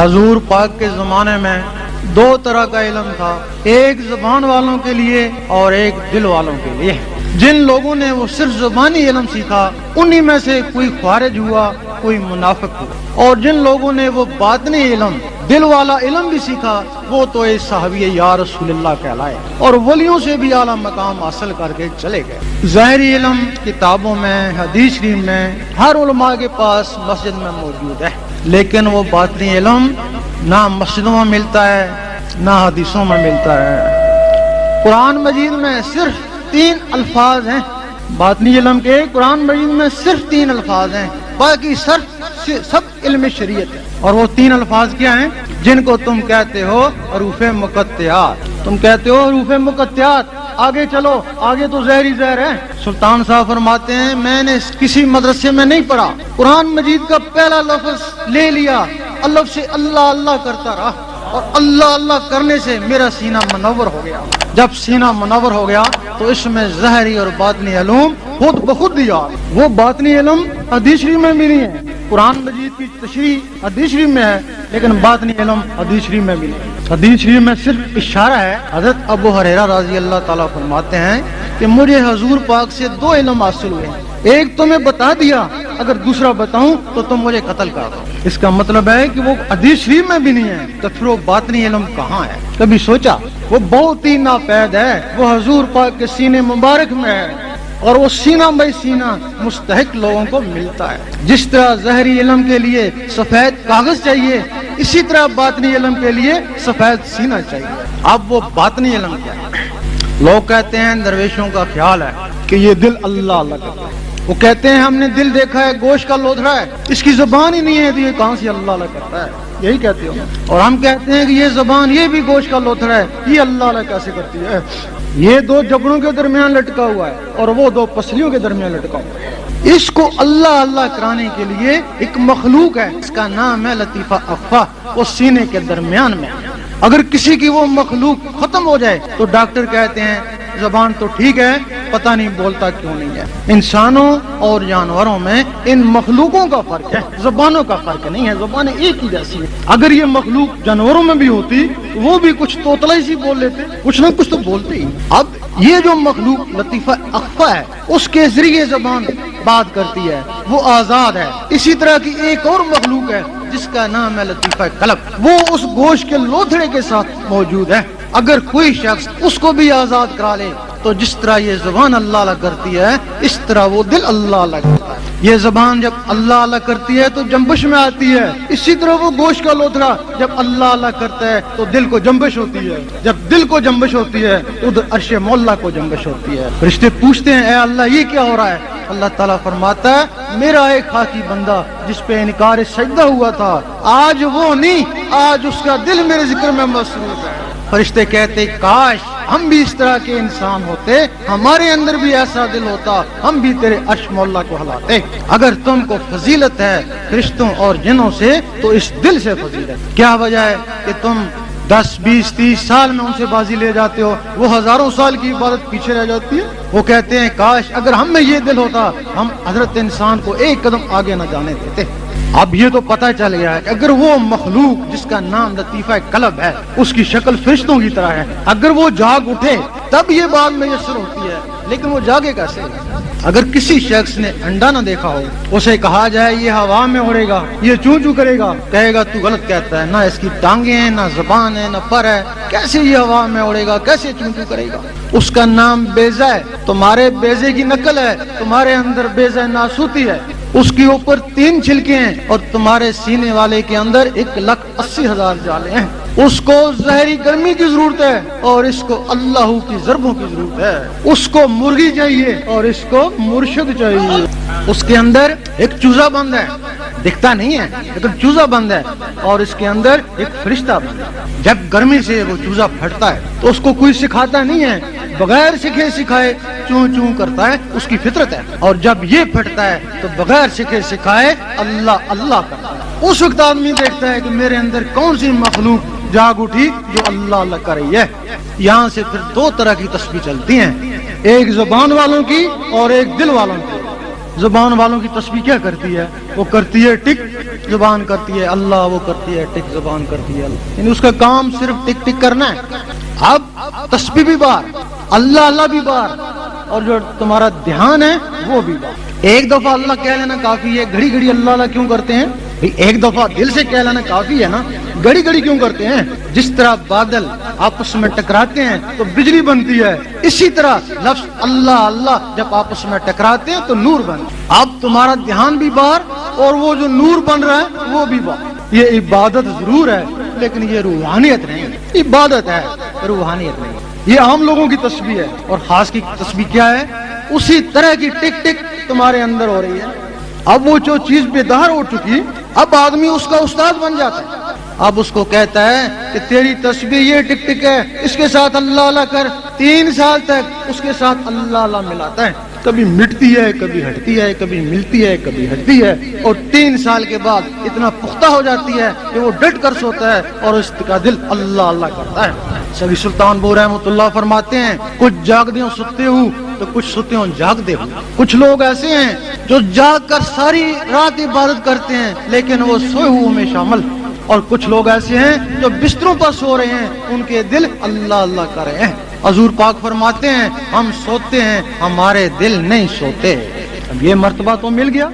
حضور پاک کے زمانے میں دو طرح کا علم تھا، ایک زبان والوں کے لیے اور ایک دل والوں کے لیے۔ جن لوگوں نے وہ صرف زبانی علم سیکھا انہی میں سے کوئی خارج ہوا، کوئی منافق ہوا، اور جن لوگوں نے وہ باطنی علم، دل والا علم بھی سیکھا وہ تو ایک صحابی یا رسول اللہ کہلائے اور ولیوں سے بھی اعلیٰ مقام حاصل کر کے چلے گئے۔ ظاہری علم کتابوں میں، حدیث شریف میں، ہر علماء کے پاس مسجد میں موجود ہے، لیکن وہ باطنی علم نہ مسجدوں میں ملتا ہے نہ حدیثوں میں ملتا ہے۔ قرآن مجید میں صرف 3 الفاظ ہیں باطنی علم کے، قرآن مجید میں صرف 3 الفاظ ہیں، باقی سب علم شریعت ہے۔ اور وہ 3 الفاظ کیا ہیں جن کو تم کہتے ہو حروف مقطعات؟ تم کہتے ہو حروف مقطعات، آگے چلو، آگے تو زہری زہر ہے۔ سلطان صاحب فرماتے ہیں میں نے کسی مدرسے میں نہیں پڑھا، قرآن مجید کا پہلا لفظ لے لیا، الف سے اللہ اللہ کرتا رہا، اور اللہ اللہ کرنے سے میرا سینہ منور ہو گیا۔ جب سینہ منور ہو گیا تو اس میں ظاہری اور باطنی علوم خود بخود دیا۔ وہ باطنی علم حدیث شریف میں بھی نہیں ہے، قرآن مجید کی تشریح حدیث شریف میں ہے، لیکن باطنی علم حدیث شریف میں بھی نہیں۔ حدیث شریف میں صرف اشارہ ہے۔ حضرت ابو ہریرہ رضی اللہ تعالیٰ فرماتے ہیں کہ مجھے حضور پاک سے 2 علم حاصل ہوئے، ایک تو میں بتا دیا، اگر دوسرا بتاؤں تو تم مجھے قتل کر دو۔ اس کا مطلب ہے کہ وہ حدیث شریف میں بھی نہیں ہے، تو پھر وہ باطنی علم کہاں ہے؟ کبھی سوچا؟ وہ بہت ہی ناپید ہے، وہ حضور پاک کے سینے مبارک میں ہے، اور وہ سینہ بائی سینہ مستحق لوگوں کو ملتا ہے۔ جس طرح ظاہری علم کے لیے سفید کاغذ چاہیے، اسی طرح باطنی علم کے لیے سفید سینہ چاہیے۔ اب وہ باطنی علم کیا ہے؟ لوگ کہتے ہیں درویشوں کا خیال ہے کہ یہ دل اللہ اللہ کرتا ہے، وہ کہتے ہیں ہم نے دل دیکھا ہے گوشت کا لوتھڑا ہے، اس کی زبان ہی نہیں ہے تو یہ کہاں سے اللہ اللہ کرتا ہے، یہی کہتے ہو۔ اور ہم کہتے ہیں کہ یہ زبان، یہ بھی گوشت کا لوتھڑا ہے، یہ اللہ اللہ کیسے کرتی ہے؟ یہ 2 جبڑوں کے درمیان لٹکا ہوا ہے اور وہ 2 پسلیوں کے درمیان لٹکا ہوا ہے۔ اس کو اللہ اللہ کرانے کے لیے ایک مخلوق ہے، اس کا نام ہے لطیفہ اخفا، وہ سینے کے درمیان میں۔ اگر کسی کی وہ مخلوق ختم ہو جائے تو ڈاکٹر کہتے ہیں زبان تو ٹھیک ہے، پتہ نہیں بولتا کیوں نہیں ہے۔ انسانوں اور جانوروں میں ان مخلوقوں کا فرق ہے، زبانوں کا فرق نہیں ہے، زبانیں ایک ہی جیسی ہیں۔ اگر یہ مخلوق جانوروں میں بھی ہوتی وہ بھی کچھ توتلا ہی سی بول لیتے، کچھ نہ کچھ تو بولتے ہی۔ اب یہ جو مخلوق لطیفہ اخفا ہے اس کے ذریعے زبان بات کرتی ہے، وہ آزاد ہے۔ اسی طرح کی ایک اور مخلوق ہے جس کا نام ہے لطیفہ قلب، وہ اس گوشت کے لوتھڑے کے ساتھ موجود ہے۔ اگر کوئی شخص اس کو بھی آزاد کرا لے تو جس طرح یہ زبان اللہ اللہ کرتی ہے اس طرح وہ دل اللہ اللہ کرتا ہے۔ یہ زبان جب اللہ اللہ کرتی ہے تو جنبش میں آتی ہے، اسی طرح وہ گوشت کا لوتھڑا جب اللہ اللہ کرتا ہے تو دل کو جنبش ہوتی ہے، جب دل کو جنبش ہوتی ہے تو ادھر عرش مولا کو جنبش ہوتی ہے۔ فرشتے پوچھتے ہیں اے اللہ یہ کیا ہو رہا ہے؟ اللہ تعالیٰ فرماتا ہے میرا ایک خاکی بندہ جس پہ انکار سجدہ ہوا تھا، آج وہ نہیں، آج اس کا دل میرے ذکر میں مصروف ہے۔ فرشتے کہتے کاش ہم بھی اس طرح کے انسان ہوتے، ہمارے اندر بھی ایسا دل ہوتا، ہم بھی تیرے عرش مولا کو ہلاتے۔ اگر تم کو فضیلت ہے فرشتوں اور جنوں سے تو اس دل سے فضیلت۔ کیا وجہ ہے کہ تم 10 20 30 سال میں ان سے بازی لے جاتے ہو، وہ ہزاروں سال کی عبادت پیچھے رہ جاتی ہے؟ وہ کہتے ہیں کاش اگر ہم میں یہ دل ہوتا ہم حضرت انسان کو ایک قدم آگے نہ جانے دیتے۔ اب یہ تو پتہ چل گیا ہے کہ اگر وہ مخلوق جس کا نام لطیفہ قلب ہے اس کی شکل فرشتوں کی طرح ہے، اگر وہ جاگ اٹھے تب یہ بات میسر ہوتی ہے، لیکن وہ جاگے کیسے؟ اگر کسی شخص نے انڈا نہ دیکھا ہو، اسے کہا جائے یہ ہوا میں اڑے گا، یہ چوں چوں کرے گا، کہے گا تو غلط کہتا ہے، نہ اس کی ٹانگیں ہیں، نہ زبان ہے، نہ پر ہے، کیسے یہ ہوا میں اڑے گا، کیسے چوں چوں کرے گا؟ اس کا نام بیضہ ہے، تمہارے بیضے کی نقل ہے، تمہارے اندر بیضہ ناسوتی ہے، اس کے اوپر 3 چھلکے ہیں اور تمہارے سینے والے کے اندر 1,80,000 جالے ہیں۔ اس کو ظاہری گرمی کی ضرورت ہے اور اس کو اللہ کی ضربوں کی ضرورت ہے۔ اس کو مرغی چاہیے اور اس کو مرشد چاہیے۔ اس کے اندر ایک چوزا بند ہے، دکھتا نہیں ہے لیکن چوزا بند ہے، اور اس کے اندر ایک فرشتہ بند ہے۔ جب گرمی سے وہ چوزا پھٹتا ہے تو اس کو کوئی سکھاتا نہیں ہے، بغیر سکھے سکھائے چوں چوں کرتا ہے، اس کی فطرت ہے۔ اور جب یہ پھٹتا ہے تو بغیر سکھے سکھائے اللہ اللہ کرتا ہے۔ اس وقت آدمی دیکھتا ہے کہ میرے اندر کون سی مخلوق جاگ اٹھی جو اللہ اللہ کر رہی ہے۔ یہاں سے پھر 2 طرح کی تسبیح چلتی ہیں، ایک زبان والوں کی اور ایک دل والوں کی۔ زبان والوں کی تسبیح کیا کرتی ہے؟ وہ کرتی ہے ٹک، زبان کرتی ہے اللہ، وہ کرتی ہے ٹک، زبان کرتی ہے اللہ، یعنی اس کا کام صرف ٹک ٹک کرنا ہے۔ اب تسبیح بھی بار، اللہ اللہ بھی بار، اور جو تمہارا دھیان ہے وہ بھی بار۔ ایک دفعہ اللہ کہہ لینا کافی ہے، گھڑی گھڑی اللہ اللہ کیوں کرتے ہیں؟ ایک دفعہ دل سے کہہ لینا کافی ہے نا، گھڑی گھڑی کیوں کرتے ہیں؟ جس طرح بادل آپس میں ٹکراتے ہیں تو بجلی بنتی ہے، اسی طرح لفظ اللہ اللہ جب آپس میں ٹکراتے ہیں تو نور بنتا ہے۔ اب تمہارا دھیان بھی بار اور وہ جو نور بن رہا ہے وہ بھی بار۔ یہ عبادت ضرور ہے لیکن یہ روحانیت نہیں، عبادت ہے روحانیت نہیں۔ یہ عام لوگوں کی تسبیح ہے، اور خاص کی تسبیح کیا ہے؟ اسی طرح کی ٹک ٹک تمہارے اندر ہو رہی ہے۔ اب وہ جو چیز بیدار ہو چکی، اب آدمی اس کا استاد بن جاتا ہے۔ اب اس کو کہتا ہے کہ تیری تسبیح یہ ٹک ٹک ہے، اس کے ساتھ اللہ اللہ کر، 3 سال تک اس کے ساتھ اللہ اللہ ملاتا ہے، کبھی مٹتی ہے کبھی ہٹتی ہے، کبھی ملتی ہے کبھی ہٹتی ہے، اور 3 سال کے بعد اتنا پختہ ہو جاتی ہے کہ وہ ڈٹ کر سوتا ہے اور اس کا دل اللہ اللہ کرتا ہے۔ سبھی سلطان بو رحمۃ اللہ فرماتے ہیں کچھ جاگتے ہوں ستے ہوں تو کچھ ستے ہوں جاگتے ہوں۔ کچھ لوگ ایسے ہیں جو جاگ کر ساری رات عبادت کرتے ہیں لیکن وہ سوئے ہوئے میں شامل، اور کچھ لوگ ایسے ہیں جو بستروں پر سو رہے ہیں، ان کے دل اللہ اللہ کر رہے ہیں۔ حضور پاک فرماتے ہیں ہم سوتے ہیں، ہمارے دل نہیں سوتے۔ اب یہ مرتبہ تو مل گیا۔